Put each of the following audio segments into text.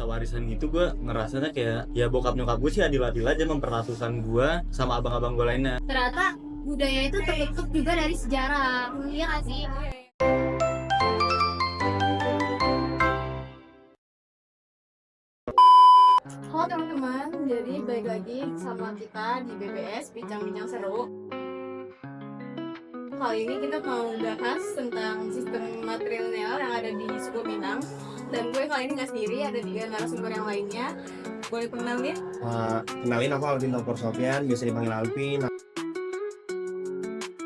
warisan gitu, gue ngerasanya kayak ya bokap nyokap gue sih adil-adil aja memperlakukan gue sama abang-abang gue lainnya. Ternyata budaya itu terbentuk juga dari sejarah, iya nggak sih? Halo teman-teman, jadi balik lagi sama kita di BBS Bincang-Bincang Seru. Kali ini kita mau bahas tentang sistem matrilineal yang ada di suku Minang. Dan gue kali ini nggak sendiri, ada 3 narasumber yang lainnya. Boleh kenalin? Kenalin, aku Alvin Topor Sofian, biasa dipanggil Alvin.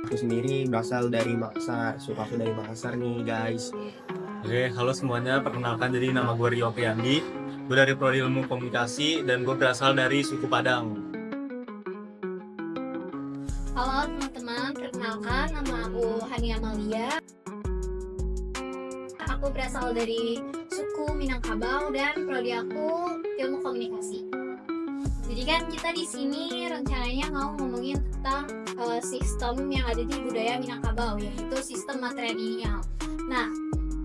Aku sendiri berasal dari Makassar, suku aku dari Makassar nih guys. Oke, halo semuanya, perkenalkan, jadi nama gue Rio Priandi. Gue dari Prodi Ilmu Komunikasi dan gue berasal dari suku Padang. Halo teman-teman, perkenalkan nama aku Hani Amalia. Aku berasal dari suku Minangkabau dan prodi aku Ilmu Komunikasi. Jadi kan kita di sini rencananya mau ngomongin tentang sistem yang ada di budaya Minangkabau, yaitu sistem matrilineal. Nah,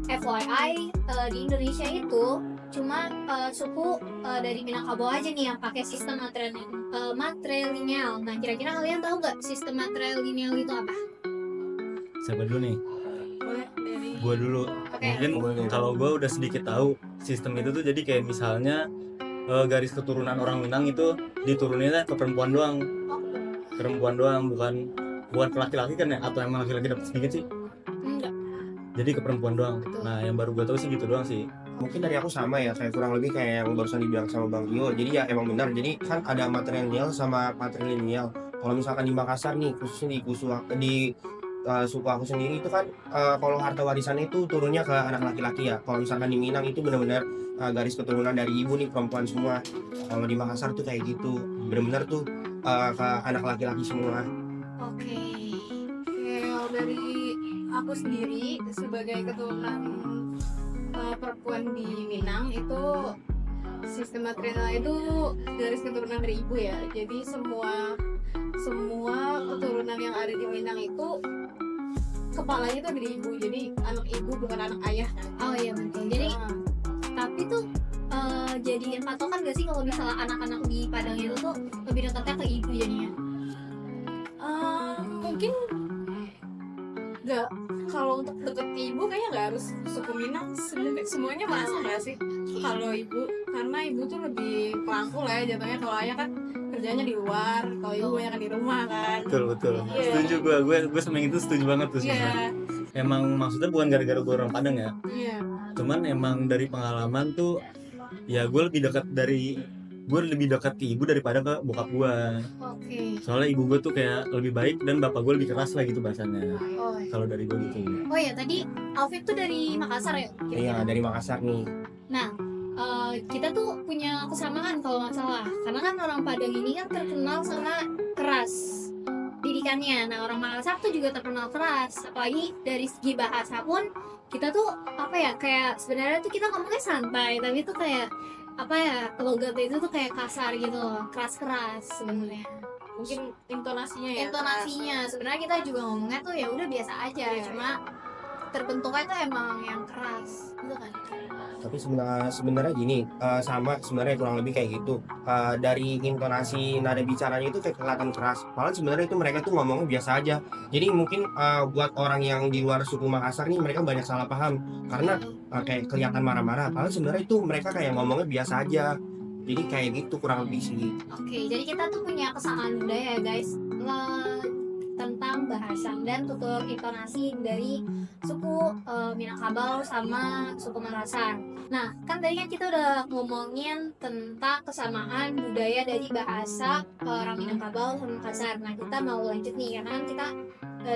FYI di Indonesia itu cuma suku dari Minangkabau aja nih yang pakai sistem matrilineal. Nah, kira-kira kalian tahu nggak sistem matrilineal itu apa? Siapa dulu nih? Boleh dari... Gue dulu. Oke. Mungkin kalau gue udah sedikit tahu sistem itu tuh jadi kayak misalnya garis keturunan orang Minang itu dituruninnya ke perempuan doang. Perempuan doang, bukan ke laki-laki kan ya? Atau emang laki-laki dapat sedikit sih? Enggak. Jadi ke perempuan doang. Nah, yang baru gue tahu sih gitu doang sih. Mungkin dari aku sama ya, kayak kurang lebih kayak yang barusan dibilang sama Bang Rio. Jadi ya emang benar, jadi kan ada matrilineal sama patrilineal. Kalau misalkan di Makassar nih, khususnya di suku aku sendiri itu kan kalau harta warisan itu turunnya ke anak laki-laki ya. Kalau misalkan di Minang itu benar-benar garis keturunan dari ibu nih, perempuan semua. Kalau di Makassar tuh kayak gitu, benar-benar tuh ke anak laki-laki semua. Oke. Kalau dari aku sendiri sebagai keturunan perempuan di Minang, itu sistem matrilineal itu garis keturunan dari ibu ya. Jadi semua keturunan yang ada di Minang itu kepalanya itu dari ibu. Jadi anak ibu bukan anak ayah kan. Oh iya betul. Jadi tapi tuh jadiin patokan gak sih kalau misalnya anak-anak di Padang itu tuh lebih dekatnya ke ibu jadinya? Mungkin nggak, kalau untuk deket ibu kayaknya nggak harus suku Minang, semuanya merasa nggak sih kalau ibu, karena ibu tuh lebih pelangkul ya jatuhnya. Kalau ayah kan kerjanya di luar, kalau ibu banyak di rumah kan. Betul. Iya. Setuju gue sama yang itu setuju banget tuh sebenarnya. Iya, Emang maksudnya bukan gara-gara gue orang Padang ya. iya. Cuman emang dari pengalaman tuh ya gue lebih dekat ke ibu daripada ke bokap gue. Oke. Soalnya ibu gue tuh kayak lebih baik dan bapak gue lebih keras lah gitu bahasanya. Oh, Kalau dari gue gitu. oh ya tadi Alvin tuh dari Makassar ya? Iya, dari Makassar nih. Nah, kita tuh punya kesamaan kalau nggak salah. Karena kan orang Padang ini kan terkenal sama keras didikannya. Nah, orang Makassar tuh juga terkenal keras. Apalagi dari segi bahasa pun kita tuh apa ya, kayak sebenarnya tuh kita ngomongnya santai, tapi tuh kayak apa ya, logatnya itu tuh kayak kasar gitu loh, keras-keras sebenarnya. Mungkin intonasinya ya. Intonasinya sebenarnya kita juga ngomongnya tuh ya udah biasa aja, Iya. cuma terbentuknya tuh emang yang keras gitu kan. Tapi sebenarnya gini, sama sebenarnya kurang lebih kayak gitu. Dari intonasi nada bicaranya itu kayak kelihatan keras. Padahal sebenarnya itu mereka tuh ngomongnya biasa aja. Jadi mungkin buat orang yang di luar suku Makassar nih, mereka banyak salah paham karena kayak kelihatan marah-marah. Padahal sebenarnya itu mereka kayak ngomongnya biasa aja. Jadi kayak gitu kurang lebih sih. Oke, jadi kita tuh punya kesamaan budaya ya guys, tentang bahasa dan tutur intonasi dari suku Minangkabau sama suku Makassar. Nah, kan tadi kan kita udah ngomongin tentang kesamaan budaya dari bahasa orang Minangkabau sama Makassar. Nah, kita mau lanjut nih karena kan kita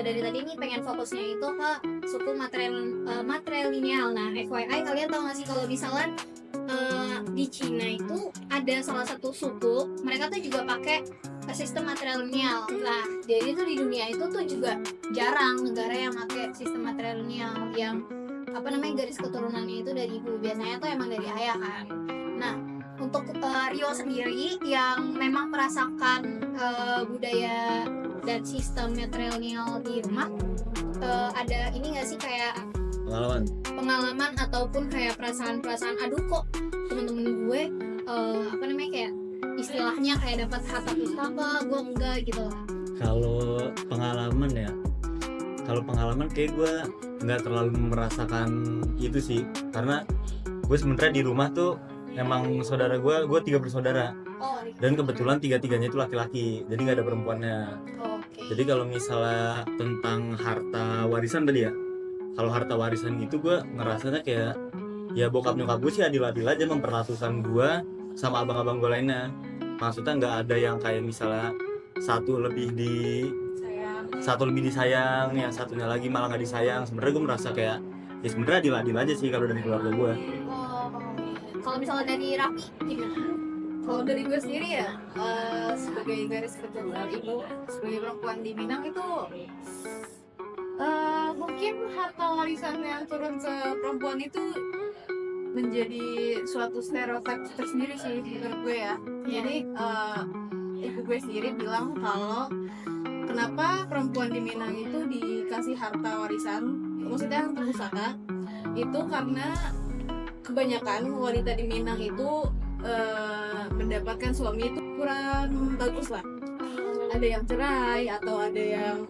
dari tadi nih pengen fokusnya itu ke suku matrilineal. Nah, FYI kalian tahu nggak sih kalau misalnya di Cina itu ada salah satu suku, mereka tuh juga pakai sistem matrilineal. Nah, jadi tuh di dunia itu tuh juga jarang negara yang pakai sistem matrilineal yang apa namanya garis keturunannya itu dari ibu. Biasanya tuh emang dari ayah kan. Nah, untuk Rio sendiri yang memang merasakan budaya dan sistem matrilineal di rumah, ada ini nggak sih kayak Pengalaman. pengalaman ataupun kayak perasaan aduh kok temen-temen gue apa namanya kayak istilahnya kayak dapat harta pusaka, gue enggak gitu lah. Kalau pengalaman ya, kalau pengalaman kayak gue nggak terlalu merasakan itu sih, karena gue sebenarnya di rumah tuh emang saudara gue 3 bersaudara, Oh, dan kebetulan 3-tiganya itu laki-laki, jadi nggak ada perempuannya. oke. Jadi kalau misalnya tentang harta warisan tadi ya, kalau harta warisan gitu gue ngerasanya kayak ya bokap nyokap gue sih adil-adil aja memperlakukan gue sama abang-abang gue lainnya. Maksudnya nggak ada yang kayak misalnya satu lebih disayang, yang satunya lagi malah nggak disayang. Sebenarnya gue merasa kayak ya sebenarnya adil-adil aja sih kalau dari keluarga gue. Oh, kalau misalnya dari Raffi gimana? Kalau dari gue sendiri ya, sebagai garis keturunan ibu, sebagai perempuan di Minang itu mungkin harta warisan yang turun ke perempuan itu menjadi suatu stereotip tersendiri sih menurut gue ya. Jadi ibu gue sendiri bilang kalau kenapa perempuan di Minang itu dikasih harta warisan, maksudnya harta pusaka, itu karena kebanyakan wanita di Minang itu mendapatkan suami itu kurang bagus lah. Ada yang cerai atau ada yang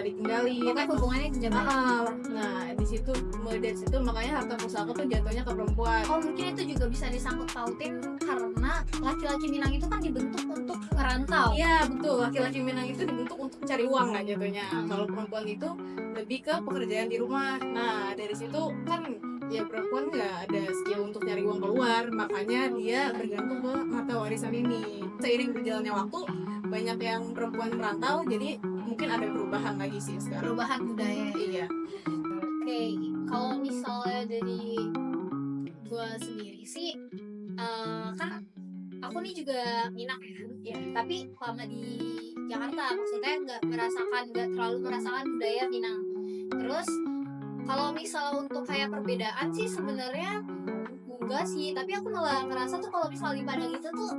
ditinggali. Pokoknya hubungannya kejabat. Nah di situ mulai dari situ makanya harta pusaka tuh jatuhnya ke perempuan. Oh, mungkin itu juga bisa disangkut pautin karena laki-laki Minang itu kan dibentuk untuk merantau. Iya betul, laki-laki Minang itu dibentuk untuk cari uang lah jatuhnya. Kalau perempuan itu lebih ke pekerjaan di rumah. Nah dari situ kan ya perempuan nggak ada skill untuk nyari uang keluar, makanya dia bergantung ke harta warisan ini. Seiring berjalannya waktu banyak yang perempuan merantau, jadi mungkin ada perubahan lagi sih sekarang. Perubahan budaya. Iya. Oke, kalau misalnya dari gue sendiri sih, kan aku nih juga Minang ya, tapi lama di Jakarta, maksudnya nggak terlalu merasakan budaya Minang. Terus kalau misalnya untuk kayak perbedaan sih sebenarnya enggak sih, tapi aku malah ngerasa tuh kalau misalnya di Padang itu tuh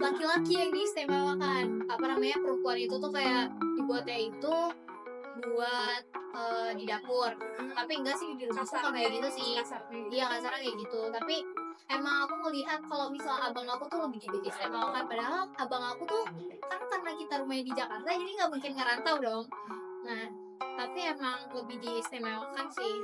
laki-laki yang diistimewakan, apa namanya, perempuan itu tuh kayak dibuatnya itu buat di dapur, tapi enggak sih di rumah tuh kayak gitu sih. Iya, kasarnya kayak gitu, tapi emang aku melihat kalau misal abang aku tuh lebih diistimewakan, padahal abang aku tuh kan karena kita rumahnya di Jakarta jadi nggak mungkin ngerantau dong. Nah tapi emang lebih diistimewakan sih.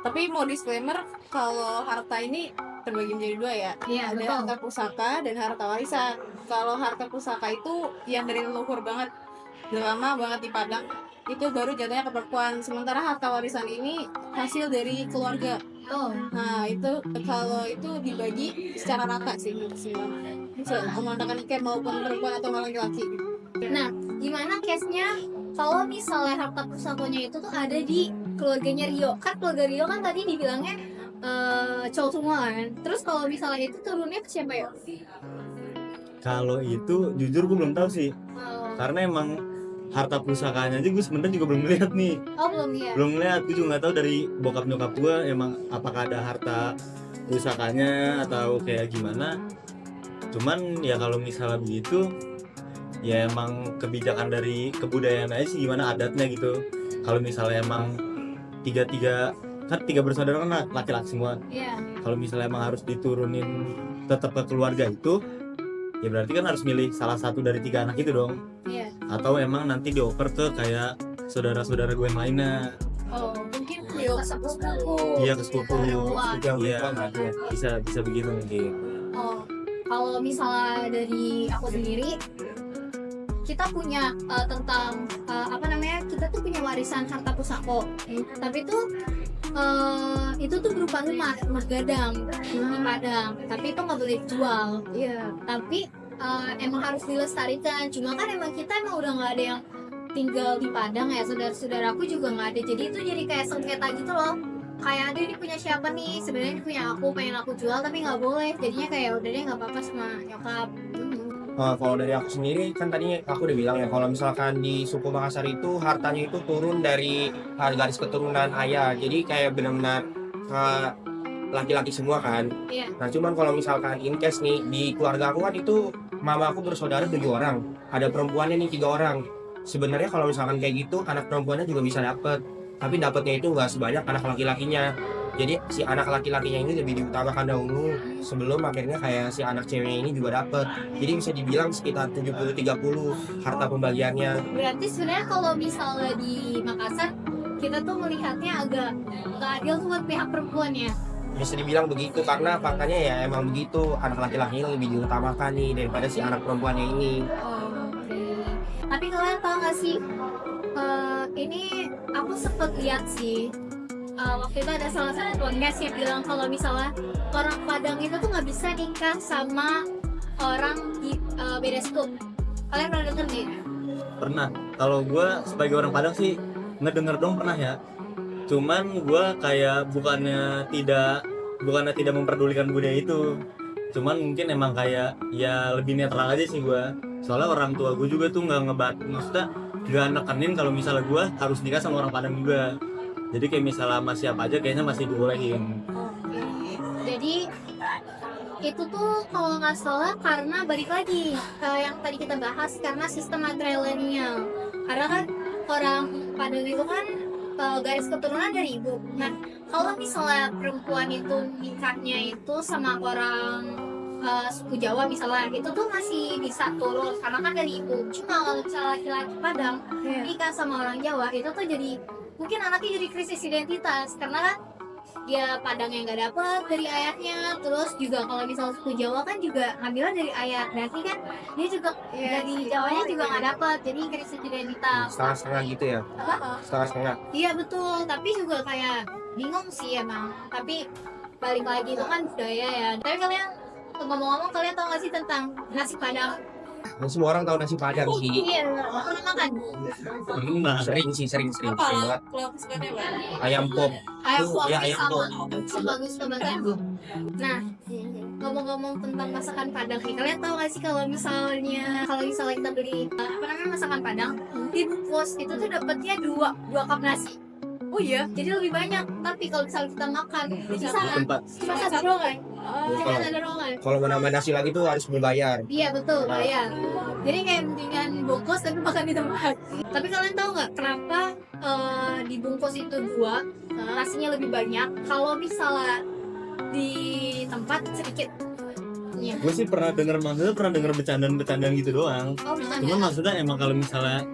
Tapi mau disclaimer kalau harta ini terbagi menjadi dua ya. Iya, Ada betul. harta pusaka dan harta warisan. Kalau harta pusaka itu yang dari leluhur banget, udah lama banget di Padang, itu baru jatuhnya ke perempuan. Sementara harta warisan ini hasil dari keluarga. Oh, Nah itu kalau itu dibagi secara rata sih semua. Menggunakan ikan maupun perempuan atau laki-laki. nah gimana case-nya kalau misalnya harta pusakanya itu tuh ada di keluarganya Rio? Kan keluarga Rio kan tadi dibilangnya cowok semua kan. Terus kalau misalnya itu turunnya ke siapa ya? Kalau itu jujur gue belum tahu sih, karena emang harta pusakanya aja gue sebenarnya juga belum lihat nih. Oh, belum ya. Belum lihat, gue juga nggak tahu dari bokap nyokap gue emang apakah ada harta pusakanya atau kayak gimana. Cuman ya kalau misalnya begitu ya emang kebijakan dari kebudayaan aja sih, gimana adatnya gitu. Kalau misalnya emang tiga bersaudara kan laki-laki semua, Iya. kalau misalnya emang harus diturunin tetap ke keluarga itu, ya berarti kan harus milih salah satu dari 3 anak itu dong. Iya. Atau emang nanti dioper ke kayak saudara-saudara gue yang lainnya. Oh, mungkin ke sepupu. Iya, ke sepupu. Wah. Iya, bisa begitu mungkin. Oh, kalau misalnya dari aku sendiri, kita punya tentang apa namanya, kita tuh punya warisan harta pusaka, tapi tuh itu tuh berupa rumah gadang di Padang, tapi itu nggak boleh dijual. Iya. Tapi emang harus dilestarikan. Cuma kan emang kita udah nggak ada yang tinggal di Padang ya, saudara-saudaraku juga nggak ada, jadi itu jadi kayak sengketa gitu loh. Kayak ada ini punya siapa nih, sebenarnya ini punya aku, pengen aku jual tapi nggak boleh, jadinya kayak udah deh nggak apa-apa sama nyokap. Kalau dari aku sendiri kan tadi aku udah bilang ya, kalau misalkan di suku Makassar itu hartanya itu turun dari garis keturunan ayah, jadi kayak benar-benar laki-laki semua kan. Iya. Nah cuman kalau misalkan in case nih di keluarga aku kan itu mama aku bersaudara 7 orang, ada perempuannya nih 3 orang. Sebenarnya kalau misalkan kayak gitu anak perempuannya juga bisa dapet, tapi dapetnya itu nggak sebanyak anak laki-lakinya. Jadi si anak laki-lakinya ini lebih diutamakan dahulu sebelum akhirnya kayak si anak ceweknya ini juga dapet. Jadi bisa dibilang sekitar 70-30 harta pembagiannya. Berarti sebenarnya kalau misalnya di Makassar kita tuh melihatnya agak nggak adil tuh buat pihak perempuan ya. Bisa dibilang begitu karena faktanya ya emang begitu, anak laki-lakinya lebih diutamakan nih daripada si anak perempuannya ini. Oke. Tapi kalian tahu nggak sih? Ini aku sempet lihat sih. Waktu itu ada salah satu podcast yang bilang kalau misalnya orang Padang itu tuh nggak bisa nikah sama orang di beda suku. Kalian pernah denger nih? Pernah. Kalau gue sebagai orang Padang sih ngedenger dong pernah ya. Cuman gue kayak bukannya tidak memperdulikan budaya itu. Cuman mungkin emang kayak ya lebih netral aja sih gue. Soalnya orang tua gue juga tuh maksudnya nggak nekenin kalau misalnya gue harus nikah sama orang Padang juga. Jadi kayak misalnya sama siapa aja kayaknya masih dibolehin. Oke. Jadi itu tuh kalau nggak salah karena balik lagi ke yang tadi kita bahas karena sistem matrilineal. Karena kan orang Padang itu kan garis keturunan dari ibu. Nah kalau misalnya perempuan itu nikahnya itu sama orang suku Jawa misalnya, itu tuh masih bisa turun karena kan dari ibu. Cuma kalau misalnya laki-laki Padang nikah sama orang Jawa, itu tuh jadi mungkin anaknya jadi krisis identitas karena kan dia Padang yang nggak dapet dari ayahnya, terus juga kalau misalnya suku Jawa kan juga ngambilnya dari ayah, berarti kan dia juga dari Jawanya juga nggak dapet, jadi krisis identitas. Setengah-setengah gitu ya, Apa? setengah-setengah. Iya betul, tapi juga kayak bingung sih emang. Tapi balik lagi itu kan budaya ya. Tapi kalian ngomong-ngomong, kalian tau gak sih tentang nasi Padang? Dan semua orang tahu nasi Padang sih. Iya, pernah makan? Pernah. Sering Apa banget. kalau kesukaannya apa? Ayam pop. Ayam Tuh, ya, ayam sama pop. bagus banget. Nah, ngomong-ngomong tentang masakan Padang nih, kalian tahu gak sih kalau misalnya kita beli apa namanya masakan Padang dibungkus itu tuh dapatnya dua cup nasi. Oh iya. Jadi lebih banyak. Tapi kalau misalnya kita makan di sana Tempat. cuma satu doang kan? Cuma Kalau- satu doang kan? Kalau mau nambah nasi lagi tuh harus berbayar. Iya betul, bayar. Jadi kayak mendingan bungkus tapi makan di tempat. Tapi kalian tahu nggak kenapa dibungkus itu dua, nasinya lebih banyak? Kalau misalnya di tempat sedikit. Iya. Gue sih pernah denger bercandaan gitu doang. Oh bisa. Cuman maksudnya emang kalau misalnya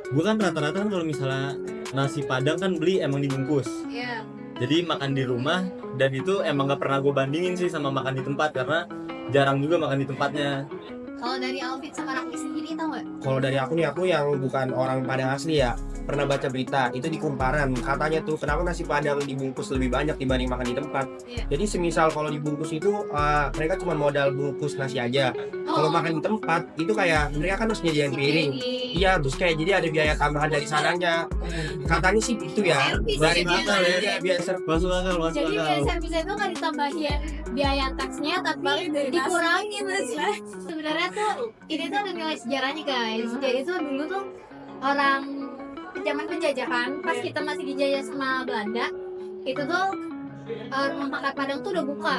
gue kan rata-rata kan kalau misalnya nasi Padang kan beli emang dibungkus. Iya. Jadi makan di rumah dan itu emang gak pernah gue bandingin sih sama makan di tempat karena jarang juga makan di tempatnya. Kalau dari Alvin sama Raffi sendiri tau nggak? Kalau dari aku nih, aku yang bukan orang Padang asli ya, pernah baca berita itu di Kumparan, katanya tuh kenapa nasi Padang dibungkus lebih banyak dibanding makan di tempat. Iya. Jadi semisal kalau dibungkus itu mereka cuma modal bungkus nasi aja. Kalau makan di tempat itu kayak mereka kan harus nyediain piring. Iya, terus kayak jadi ada biaya tambahan dari sananya. Katanya sih gitu ya. Servis Dari ya, mana ya? ya biasa. Masuk akal. Jadi biaya servis itu nggak ditambahin biaya taksnya tapi dikurangin mas. Sebenarnya tuh ini tuh ada nilai sejarahnya guys. Jadi tuh dulu tuh orang zaman penjajahan pas kita masih dijajah sama Belanda itu tuh rumah makan Padang tuh udah buka.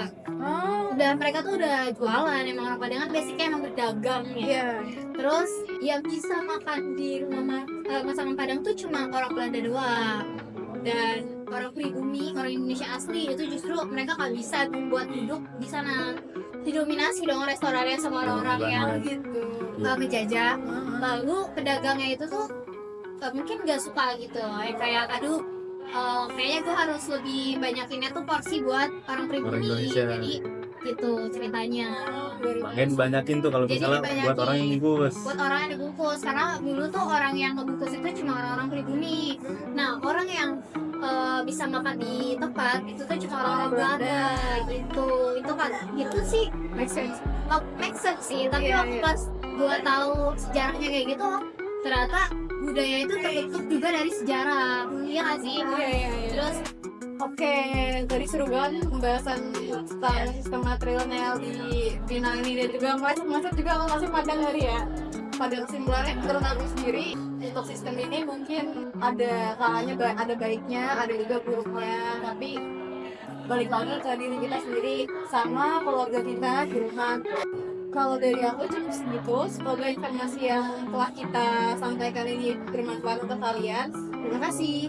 Udah mereka tuh udah jualan, emang orang Padang kan basicnya emang berdagang ya. Iya. Terus yang bisa makan di rumah masakan Padang tuh cuma orang Belanda doang. Dan orang pribumi, orang Indonesia asli itu justru mereka nggak bisa buat duduk di sana. Didominasi dong restorannya sama orang-orang yang Gitu. ngejajah. Lalu pedagangnya itu tuh mungkin nggak suka gitu, kayak aduh kayaknya gue harus lebih banyakinnya tuh porsi buat orang pribumi. Indonesia. Jadi gitu ceritanya. Makanya dibanyakin tuh kalau Jadi misalnya dibanyakin. buat orang yang dibungkus. Buat orang yang dibungkus karena dulu tuh orang yang ngebungkus itu cuma orang-orang pribumi. Nah orang yang bisa makan di tempat itu tuh cuma orang-orang Belanda gitu. Itu kan itu sih Make sense. make sense sih. Tapi Iya, waktu iya. pas gue tahu sejarahnya kayak gitu, ternyata budaya itu terbentuk juga dari sejarah. Iya nggak sih? Iya. Terus Oke, tadi seru banget pembahasan tentang sistem matrilineal di Pinang ini dan juga masuk juga masuk Padang hari ya. Pada kesimpulannya menurut aku sendiri untuk sistem ini mungkin ada kalanya ada baiknya, ada juga buruknya, tapi balik lagi ke diri kita sendiri sama keluarga kita di rumah. Kalau dari aku cukup segitu. Semoga informasi yang telah kita sampaikan ini bermanfaat untuk kalian. Terima kasih.